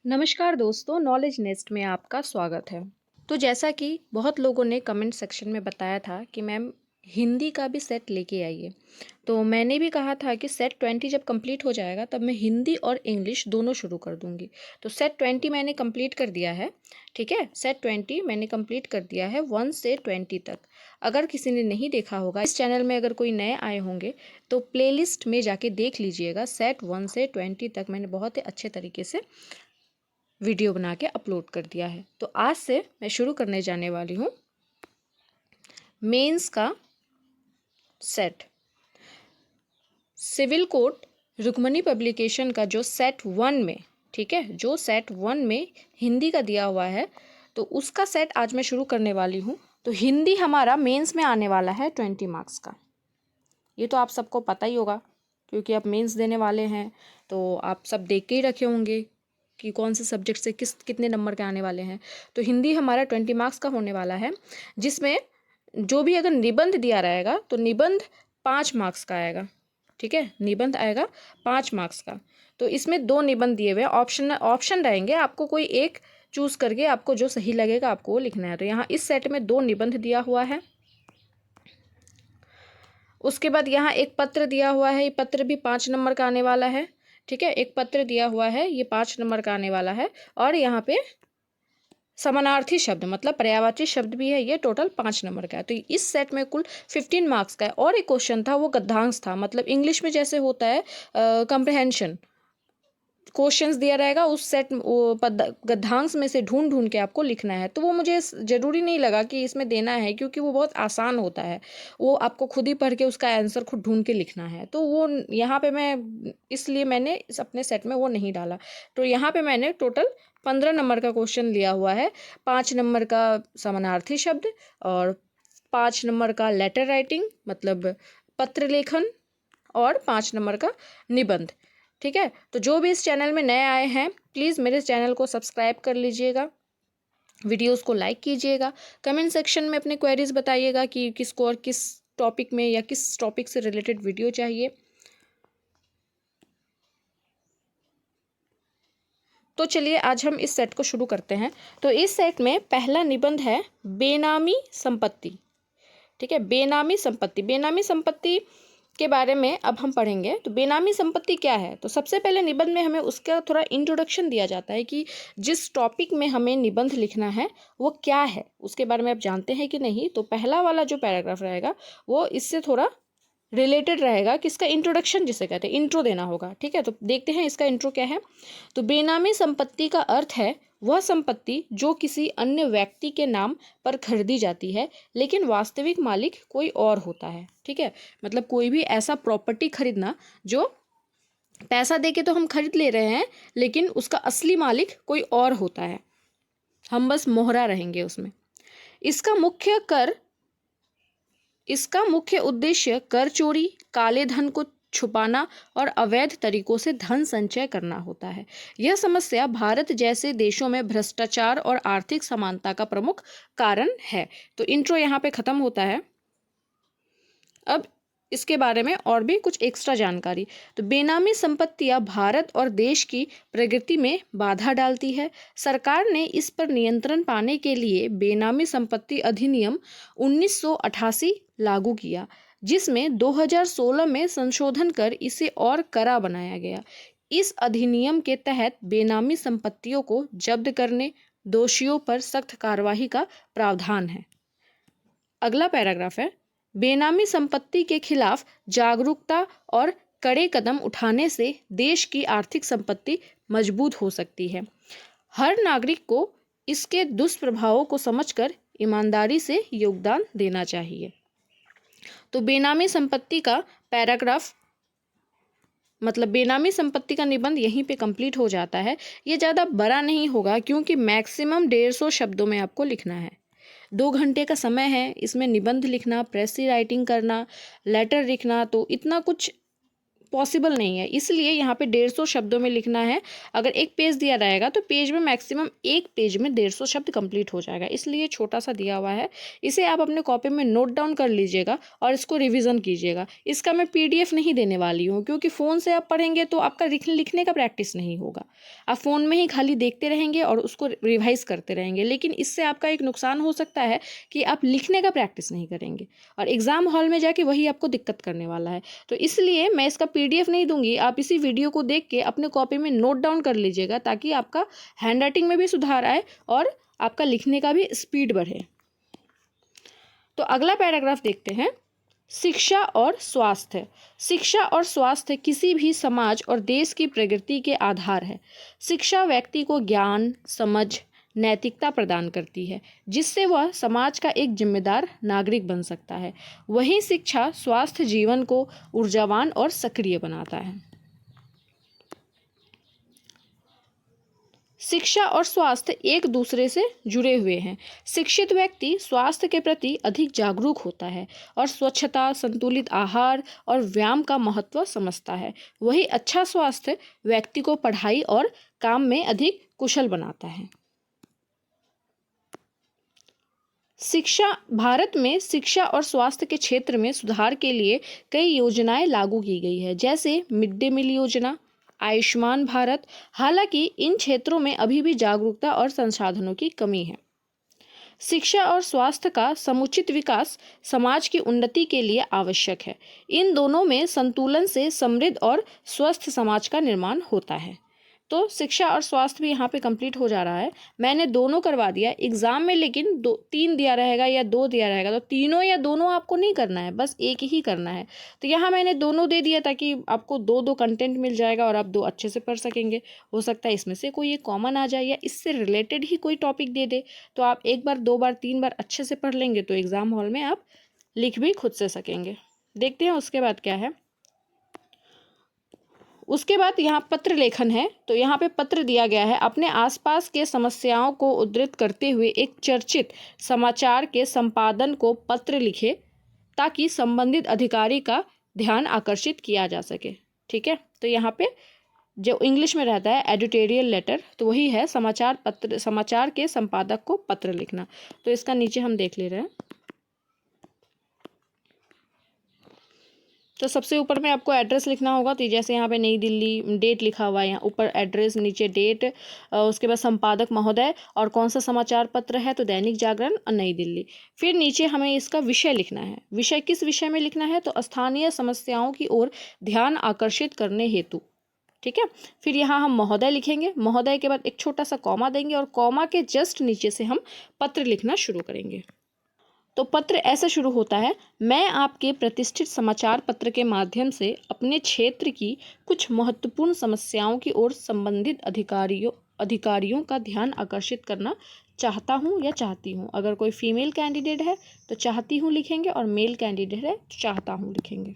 नमस्कार दोस्तों, knowledge nest में आपका स्वागत है। तो जैसा कि बहुत लोगों ने कमेंट सेक्शन में बताया था कि मैम हिंदी का भी सेट लेके आइए, तो मैंने भी कहा था कि सेट 20 जब कंप्लीट हो जाएगा तब मैं हिंदी और इंग्लिश दोनों शुरू कर दूंगी। तो सेट 20 मैंने कंप्लीट कर दिया है। ठीक है, सेट 20 मैंने कंप्लीट कर दिया है 1 से 20 तक। अगर किसी ने नहीं देखा होगा, इस चैनल में अगर कोई नए आए होंगे तो प्लेलिस्ट में जाके देख लीजिएगा। सेट 1 से 20 तक मैंने बहुत ही अच्छे तरीके से वीडियो बना के अपलोड कर दिया है। तो आज से मैं शुरू करने जाने वाली हूँ मेंस का set. Civil code Rukmini publication का जो सेट 1 में, ठीक है, जो सेट 1 में हिंदी का दिया हुआ है, तो उसका सेट आज मैं शुरू करने वाली हूँ। तो हिंदी हमारा मेंस में आने वाला है 20 मार्क्स का। ये तो आप सबको पता ही होगा क्योंकि आप मेंस देने वाले हैं, तो आप सब देख के ही रखे होंगे कि कौन से सब्जेक्ट से कितने नंबर के आने वाले हैं। तो हिंदी हमारा 20 मार्क्स का होने वाला है, जिसमें जो भी अगर निबंध दिया रहेगा तो निबंध 5 मार्क्स का आएगा। ठीक है, निबंध आएगा 5 मार्क्स का। तो इसमें 2 निबंध दिए हुए ऑप्शन रहेंगे, आपको कोई एक चूज़ करके आपको जो सही लगेगा आपको वो लिखना है। तो यहाँ इस सेट में 2 निबंध दिया हुआ है। उसके बाद यहाँ एक पत्र दिया हुआ है, ये पत्र भी 5 नंबर का आने वाला है। ठीक है, एक पत्र दिया हुआ है, ये 5 नंबर का आने वाला है। और यहाँ पे समानार्थी शब्द मतलब पर्यायवाची शब्द भी है, ये टोटल 5 नंबर का है। तो इस सेट में कुल 15 मार्क्स का है। और एक क्वेश्चन था, वो गद्यांश था, मतलब इंग्लिश में जैसे होता है कंप्रहेंशन, क्वेश्चंस दिया रहेगा, उस सेट गद्यांश में से ढूंढ ढूंढ के आपको लिखना है। तो वो मुझे ज़रूरी नहीं लगा कि इसमें देना है, क्योंकि वो बहुत आसान होता है, वो आपको खुद ही पढ़ के उसका आंसर खुद ढूंढ के लिखना है। तो वो यहाँ पे मैं इसलिए मैंने अपने सेट में वो नहीं डाला। तो यहाँ पे मैंने टोटल 15 नंबर का क्वेश्चन लिया हुआ है। 5 नंबर का समानार्थी शब्द, और 5 नंबर का लेटर राइटिंग मतलब पत्र लेखन, और 5 नंबर का निबंध। ठीक है, तो जो भी इस चैनल में नए आए हैं प्लीज़ मेरे चैनल को सब्सक्राइब कर लीजिएगा, वीडियोस को लाइक कीजिएगा, कमेंट सेक्शन में अपने क्वेरीज बताइएगा कि किसको और किस टॉपिक में या किस टॉपिक से रिलेटेड वीडियो चाहिए। तो चलिए आज हम इस सेट को शुरू करते हैं। तो इस सेट में पहला निबंध है बेनामी संपत्ति। ठीक है, बेनामी संपत्ति, बेनामी संपत्ति के बारे में अब हम पढ़ेंगे। तो बेनामी संपत्ति क्या है, तो सबसे पहले निबंध में हमें उसका थोड़ा इंट्रोडक्शन दिया जाता है कि जिस टॉपिक में हमें निबंध लिखना है वो क्या है, उसके बारे में आप जानते हैं कि नहीं। तो पहला वाला जो पैराग्राफ रहेगा वो इससे थोड़ा रिलेटेड रहेगा, कि इसका इंट्रोडक्शन जिसे कहते हैं, इंट्रो देना होगा। ठीक है, तो देखते हैं इसका इंट्रो क्या है। तो बेनामी संपत्ति का अर्थ है वह संपत्ति जो किसी अन्य व्यक्ति के नाम पर खरीदी जाती है लेकिन वास्तविक मालिक कोई और होता है। ठीक है, मतलब कोई भी ऐसा प्रॉपर्टी खरीदना जो पैसा दे के तो हम खरीद ले रहे हैं लेकिन उसका असली मालिक कोई और होता है, हम बस मोहरा रहेंगे उसमें। इसका मुख्य उद्देश्य कर चोरी, काले धन को छुपाना और अवैध तरीकों से धन संचय करना होता है। यह समस्या भारत जैसे देशों में भ्रष्टाचार और आर्थिक समानता का प्रमुख कारण है। तो इंट्रो यहाँ पे खत्म होता है। अब इसके बारे में और भी कुछ एक्स्ट्रा जानकारी। तो बेनामी संपत्तियां भारत और देश की प्रगति में बाधा डालती है। सरकार ने इस पर नियंत्रण पाने के लिए बेनामी संपत्ति अधिनियम 1988 लागू किया, जिसमें 2016 में संशोधन कर इसे और कड़ा बनाया गया। इस अधिनियम के तहत बेनामी संपत्तियों को जब्त करने, दोषियों पर सख्त कार्रवाई का प्रावधान है। अगला पैराग्राफ है, बेनामी संपत्ति के खिलाफ जागरूकता और कड़े कदम उठाने से देश की आर्थिक संपत्ति मजबूत हो सकती है। हर नागरिक को इसके दुष्प्रभावों को समझकर ईमानदारी से योगदान देना चाहिए। तो बेनामी संपत्ति का पैराग्राफ मतलब बेनामी संपत्ति का निबंध यहीं पे कंप्लीट हो जाता है। ये ज़्यादा बड़ा नहीं होगा क्योंकि मैक्सिमम 150 शब्दों में आपको लिखना है। 2 घंटे का समय है इसमें निबंध लिखना, प्रेस राइटिंग करना, लेटर लिखना, तो इतना कुछ पॉसिबल नहीं है, इसलिए यहाँ पे 150 शब्दों में लिखना है। अगर एक पेज दिया रहेगा तो पेज में मैक्सिमम एक पेज में 150 शब्द कंप्लीट हो जाएगा, इसलिए छोटा सा दिया हुआ है। इसे आप अपने कॉपी में नोट डाउन कर लीजिएगा और इसको रिविज़न कीजिएगा। इसका मैं PDF नहीं देने वाली हूँ, क्योंकि फ़ोन से आप पढ़ेंगे तो आपका लिखने का प्रैक्टिस नहीं होगा। आप फ़ोन में ही खाली देखते रहेंगे और उसको रिवाइज़ करते रहेंगे, लेकिन इससे आपका एक नुकसान हो सकता है कि आप लिखने का प्रैक्टिस नहीं करेंगे और एग्ज़ाम हॉल में जाके वही आपको दिक्कत करने वाला है। तो इसलिए मैं इसका PDF नहीं दूंगी, आप इसी वीडियो को देख के अपने कॉपी में नोट डाउन कर लीजिएगा, ताकि आपका हैंडराइटिंग में भी सुधार आए और आपका लिखने का भी स्पीड बढ़े। तो अगला पैराग्राफ देखते हैं, शिक्षा और स्वास्थ्य। शिक्षा और स्वास्थ्य किसी भी समाज और देश की प्रगति के आधार है। शिक्षा व्यक्ति को ज्ञान, समझ, नैतिकता प्रदान करती है, जिससे वह समाज का एक जिम्मेदार नागरिक बन सकता है। वहीं शिक्षा स्वास्थ्य जीवन को ऊर्जावान और सक्रिय बनाता है। शिक्षा और स्वास्थ्य एक दूसरे से जुड़े हुए हैं। शिक्षित व्यक्ति स्वास्थ्य के प्रति अधिक जागरूक होता है और स्वच्छता, संतुलित आहार और व्यायाम का महत्व समझता है। वही अच्छा स्वास्थ्य व्यक्ति को पढ़ाई और काम में अधिक कुशल बनाता है। भारत में शिक्षा और स्वास्थ्य के क्षेत्र में सुधार के लिए कई योजनाएं लागू की गई है, जैसे मिड डे मील योजना, आयुष्मान भारत। हालांकि इन क्षेत्रों में अभी भी जागरूकता और संसाधनों की कमी है। शिक्षा और स्वास्थ्य का समुचित विकास समाज की उन्नति के लिए आवश्यक है। इन दोनों में संतुलन से समृद्ध और स्वस्थ समाज का निर्माण होता है। तो शिक्षा और स्वास्थ्य भी यहाँ पे कंप्लीट हो जा रहा है। मैंने दोनों करवा दिया एग्जाम में, लेकिन 3 दिया रहेगा या 2 दिया रहेगा, तो तीनों या दोनों आपको नहीं करना है, बस एक ही करना है। तो यहाँ मैंने दोनों दे दिया ताकि आपको 2 कंटेंट मिल जाएगा और आप 2 अच्छे से पढ़ सकेंगे। हो सकता है इसमें से कोई एक कॉमन आ जाए या इससे रिलेटेड ही कोई टॉपिक दे दे, तो आप 1 बार 2 बार 3 बार अच्छे से पढ़ लेंगे तो एग्जाम हॉल में आप लिख भी खुद से सकेंगे। देखते हैं उसके बाद क्या है। उसके बाद यहाँ पत्र लेखन है। तो यहाँ पे पत्र दिया गया है, अपने आसपास के समस्याओं को उद्धृत करते हुए एक चर्चित समाचार के संपादन को पत्र लिखे, ताकि संबंधित अधिकारी का ध्यान आकर्षित किया जा सके। ठीक है, तो यहाँ पे जो इंग्लिश में रहता है एडिटोरियल लेटर, तो वही है समाचार के संपादक को पत्र लिखना। तो इसका नीचे हम देख ले रहे हैं। तो सबसे ऊपर में आपको एड्रेस लिखना होगा। तो जैसे यहाँ पे नई दिल्ली, डेट लिखा हुआ है, यहाँ ऊपर एड्रेस, नीचे डेट, उसके बाद संपादक महोदय और कौन सा समाचार पत्र है, तो दैनिक जागरण और नई दिल्ली। फिर नीचे हमें इसका विषय लिखना है। विषय किस विषय में लिखना है, तो स्थानीय समस्याओं की ओर ध्यान आकर्षित करने हेतु। ठीक है, फिर यहाँ हम महोदय लिखेंगे। महोदय के बाद एक छोटा सा कॉमा देंगे और कॉमा के जस्ट नीचे से हम पत्र लिखना शुरू करेंगे। तो पत्र ऐसे शुरू होता है, मैं आपके प्रतिष्ठित समाचार पत्र के माध्यम से अपने क्षेत्र की कुछ महत्वपूर्ण समस्याओं की ओर संबंधित अधिकारियों का ध्यान आकर्षित करना चाहता हूं या चाहती हूं। अगर कोई फीमेल कैंडिडेट है तो चाहती हूं लिखेंगे, और मेल कैंडिडेट है तो चाहता हूं लिखेंगे।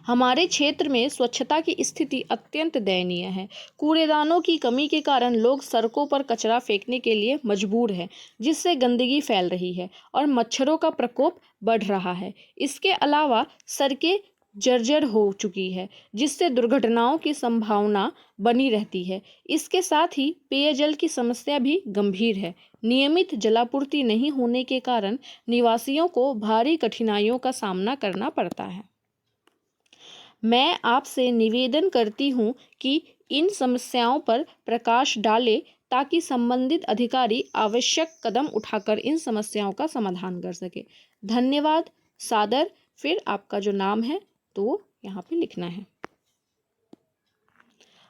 हमारे क्षेत्र में स्वच्छता की स्थिति अत्यंत दयनीय है। कूड़ेदानों की कमी के कारण लोग सड़कों पर कचरा फेंकने के लिए मजबूर हैं, जिससे गंदगी फैल रही है और मच्छरों का प्रकोप बढ़ रहा है। इसके अलावा सड़कें जर्जर हो चुकी है, जिससे दुर्घटनाओं की संभावना बनी रहती है। इसके साथ ही पेयजल की समस्या भी गंभीर है। नियमित जलापूर्ति नहीं होने के कारण निवासियों को भारी कठिनाइयों का सामना करना पड़ता है। मैं आपसे निवेदन करती हूँ कि इन समस्याओं पर प्रकाश डालें, ताकि संबंधित अधिकारी आवश्यक कदम उठाकर इन समस्याओं का समाधान कर सके। धन्यवाद, सादर। फिर आपका जो नाम है तो वो यहाँ पे लिखना है।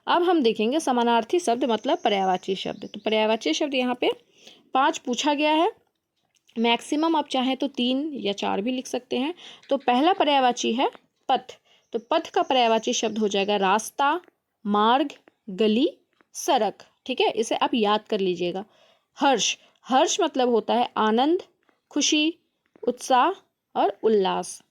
अब हम देखेंगे समानार्थी शब्द मतलब पर्यायवाची शब्द। तो पर्यायवाची शब्द यहाँ पे 5 पूछा गया है। मैक्सिमम आप चाहें तो 3 या 4 भी लिख सकते हैं। तो पहला पर्यायवाची है पथ। तो पथ का पर्यायवाची शब्द हो जाएगा रास्ता, मार्ग, गली, सड़क। ठीक है, इसे आप याद कर लीजिएगा। हर्ष, हर्ष मतलब होता है आनंद, खुशी, उत्साह और उल्लास।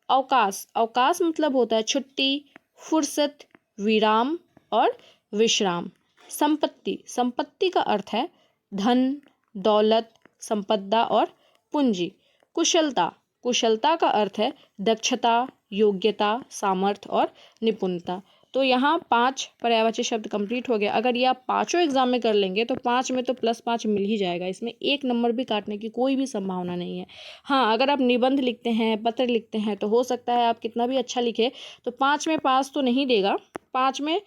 अवकाश, अवकाश मतलब होता है छुट्टी, फुर्सत, विराम और विश्राम। संपत्ति, संपत्ति का अर्थ है धन, दौलत, संपदा और पूंजी। कुशलता, कुशलता का अर्थ है दक्षता, योग्यता, सामर्थ्य और निपुणता। तो यहाँ 5 पर्यायवाची शब्द कंप्लीट हो गया। अगर ये आप पाँचों एग्जाम में कर लेंगे तो 5 में तो +5 मिल ही जाएगा, इसमें 1 नंबर भी काटने की कोई भी संभावना नहीं है। हाँ, अगर आप निबंध लिखते हैं, पत्र लिखते हैं, तो हो सकता है आप कितना भी अच्छा लिखे तो 5 में पास तो नहीं देगा, 5 में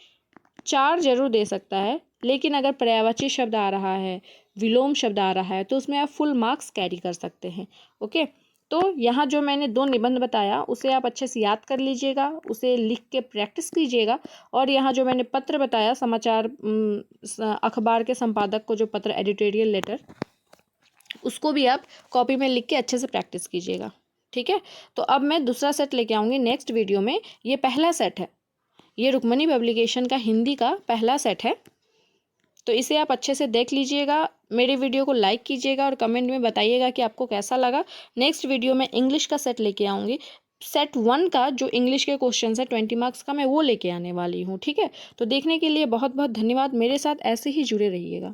4 जरूर दे सकता है। लेकिन अगर पर्यायवाची शब्द आ रहा है, विलोम शब्द आ रहा है, तो उसमें आप फुल मार्क्स कैरी कर सकते हैं। ओके, तो यहाँ जो मैंने 2 निबंध बताया उसे आप अच्छे से याद कर लीजिएगा, उसे लिख के प्रैक्टिस कीजिएगा। और यहाँ जो मैंने पत्र बताया, समाचार अखबार के संपादक को जो पत्र, एडिटोरियल लेटर, उसको भी आप कॉपी में लिख के अच्छे से प्रैक्टिस कीजिएगा। ठीक है, तो अब मैं दूसरा सेट लेके आऊँगी नेक्स्ट वीडियो में। ये पहला सेट है, ये रुक्मणी पब्लिकेशन का हिंदी का पहला सेट है, तो इसे आप अच्छे से देख लीजिएगा। मेरे वीडियो को लाइक कीजिएगा और कमेंट में बताइएगा कि आपको कैसा लगा। नेक्स्ट वीडियो में इंग्लिश का सेट लेके आऊँगी। सेट 1 का जो इंग्लिश के क्वेश्चन है 20 मार्क्स का, मैं वो लेके आने वाली हूँ। ठीक है, तो देखने के लिए बहुत बहुत धन्यवाद। मेरे साथ ऐसे ही जुड़े रहिएगा।